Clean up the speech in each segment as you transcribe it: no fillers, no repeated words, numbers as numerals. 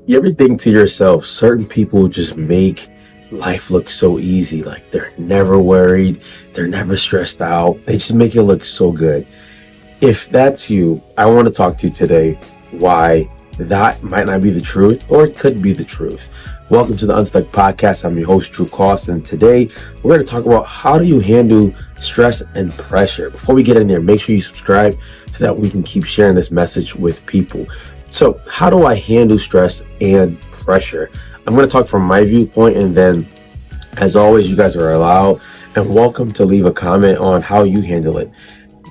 You ever think to yourself, certain people just make life look so easy? Like they're never worried, they're never stressed out, they just make it look so good. If that's you, I want to talk to you today why that might not be the truth or it could be the truth. Welcome to the Unstuck Podcast. I'm your host, Drew Cost, and today we're going to talk about how do you handle stress and pressure. Before we get in there, make sure you subscribe so that we can keep sharing this message with people. So, how do I handle stress and pressure? I'm going to talk from my viewpoint, and then, as always, you guys are allowed and welcome to leave a comment on how you handle it.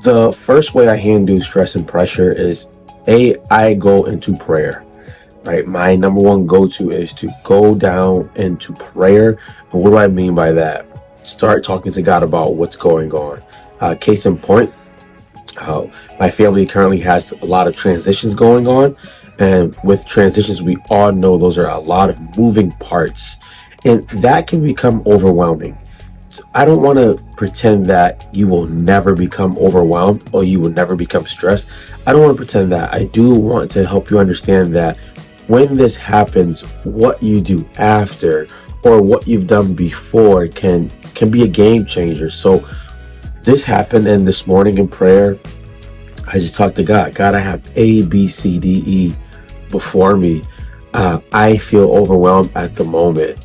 The first way I handle stress and pressure is I go into prayer, right? My number one go-to is to go down into prayer. And what do I mean by that? Start talking to God about what's going on. Case in point, my family currently has a lot of transitions going on. And with transitions, we all know those are a lot of moving parts. And that can become overwhelming. I don't want to pretend that you will never become overwhelmed or you will never become stressed. I don't want to pretend that. I do want to help you understand that when this happens, what you do after or what you've done before can be a game changer. So this happened, and this morning in prayer, I just talked to God. God, I have A, B, C, D, E before me. I feel overwhelmed at the moment.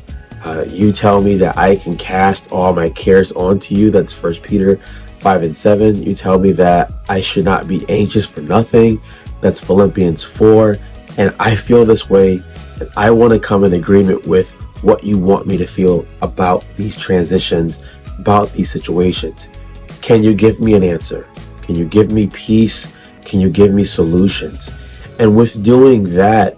You tell me that I can cast all my cares onto you. That's 1 Peter 5:7. You tell me that I should not be anxious for nothing. That's Philippians 4. And I feel this way, and I want to come in agreement with what you want me to feel about these transitions, about these situations. Can you give me an answer? Can you give me peace? Can you give me solutions? And with doing that,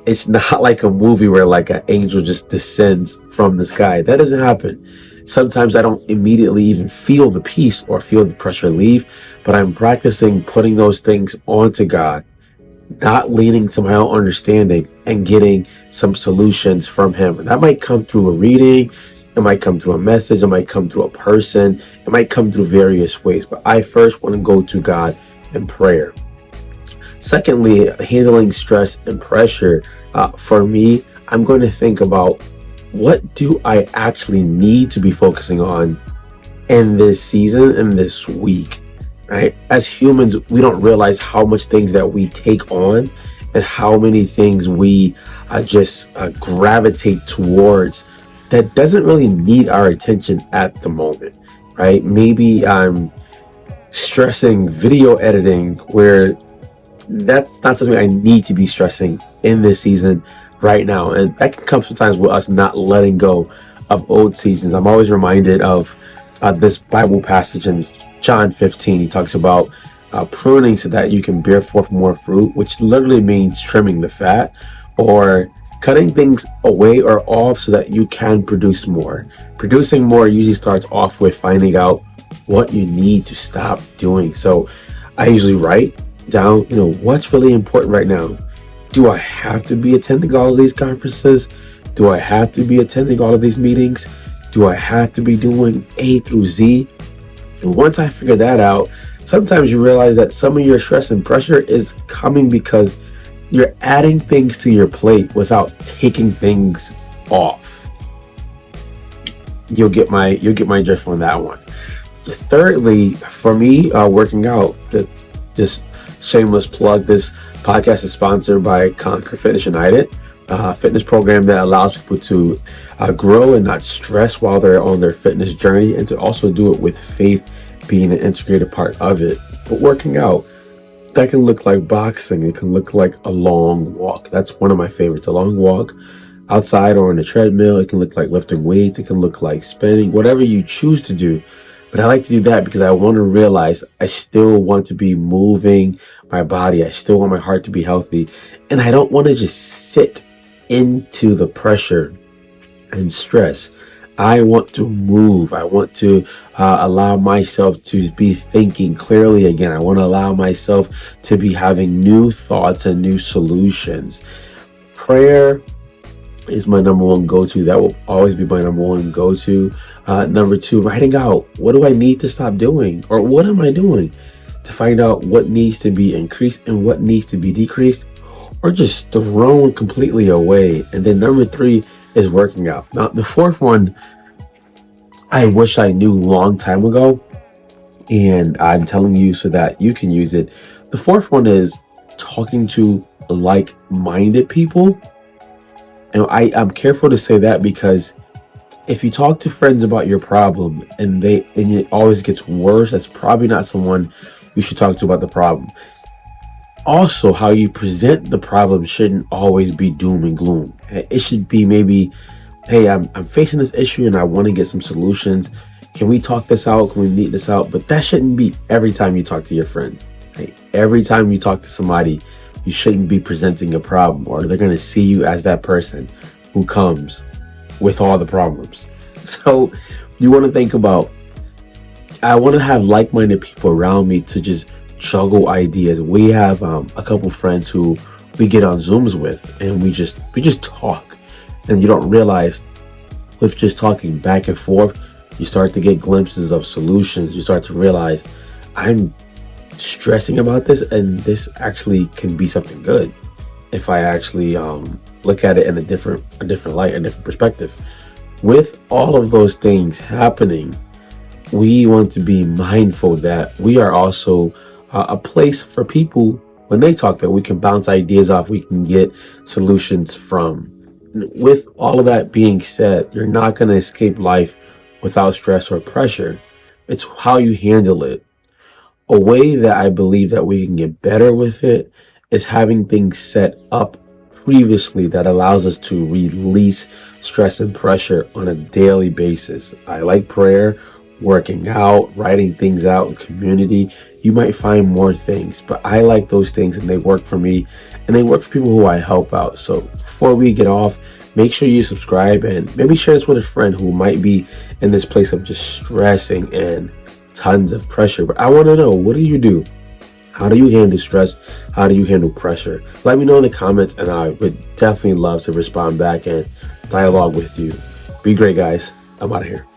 it's not like a movie where like an angel just descends from the sky. That doesn't happen. Sometimes I don't immediately even feel the peace or feel the pressure leave, but I'm practicing putting those things onto God, not leaning to my own understanding and getting some solutions from Him. And that might come through a reading, it might come through a message, it might come through a person, it might come through various ways. But I first want to go to God in prayer. Secondly, handling stress and pressure, for me, I'm going to think about what do I actually need to be focusing on in this season, in this week, right? As humans, we don't realize how much things that we take on and how many things we just gravitate towards that doesn't really need our attention at the moment, right? Maybe I'm stressing video editing where that's not something I need to be stressing in this season right now. And that can come sometimes with us not letting go of old seasons. I'm always reminded of this Bible passage in John 15. He talks about pruning so that you can bear forth more fruit, which literally means trimming the fat or cutting things away or off so that you can produce more. Producing more usually starts off with finding out what you need to stop doing. So I usually write down, what's really important right now. Do I have to be attending all of these conferences? Do I have to be attending all of these meetings? Do I have to be doing A through Z? And once I figure that out, sometimes you realize that some of your stress and pressure is coming because you're adding things to your plate without taking things off. You'll get my drift on that one. Thirdly, for me, working out, just shameless plug, this podcast is sponsored by Conquer Fitness United, a fitness program that allows people to grow and not stress while they're on their fitness journey, and to also do it with faith being an integrated part of it. But working out, that can look like boxing, it can look like a long walk. That's one of my favorites, a long walk outside or on a treadmill. It can look like lifting weights, it can look like spinning, whatever you choose to do. But I like to do that because I want to realize I still want to be moving my body. I still want my heart to be healthy. And I don't want to just sit into the pressure and stress. I want to move. I want to allow myself to be thinking clearly again. I want to allow myself to be having new thoughts and new solutions. Prayer is my number one go-to. That will always be my number one go-to. Number two, writing out, what do I need to stop doing? Or what am I doing? To find out what needs to be increased and what needs to be decreased. or just thrown completely away. And then number three is working out. Now, the fourth one, I wish I knew long time ago, and I'm telling you so that you can use it. The fourth one is talking to like-minded people. And I'm careful to say that because if you talk to friends about your problem and it always gets worse, that's probably not someone you should talk to about the problem. Also, how you present the problem shouldn't always be doom and gloom. It should be maybe, hey, I'm facing this issue and I want to get some solutions. Can we talk this out? Can we meet this out? But that shouldn't be every time you talk to your friend. Right? Every time you talk to somebody, you shouldn't be presenting a problem, or they're going to see you as that person who comes with all the problems. So you want to think about, I want to have like-minded people around me to just juggle ideas. We have a couple friends who we get on Zooms with, and we just talk. And you don't realize, with just talking back and forth, you start to get glimpses of solutions. You start to realize, I'm stressing about this, and this actually can be something good if I actually look at it in a different light, a different perspective. With all of those things happening, we want to be mindful that we are also a place for people when they talk, that we can bounce ideas off, we can get solutions from. With all of that being said, you're not going to escape life without stress or pressure. It's how you handle it. A way that I believe that we can get better with it is having things set up previously that allows us to release stress and pressure on a daily basis. I like prayer, working out, writing things out in community. You might find more things, but I like those things and they work for me and they work for people who I help out. So before we get off, make sure you subscribe and maybe share this with a friend who might be in this place of just stressing and tons of pressure. But I want to know, what do you do? How do you handle stress? How do you handle pressure? Let me know in the comments and I would definitely love to respond back and dialogue with you. Be great, guys. I'm out of here.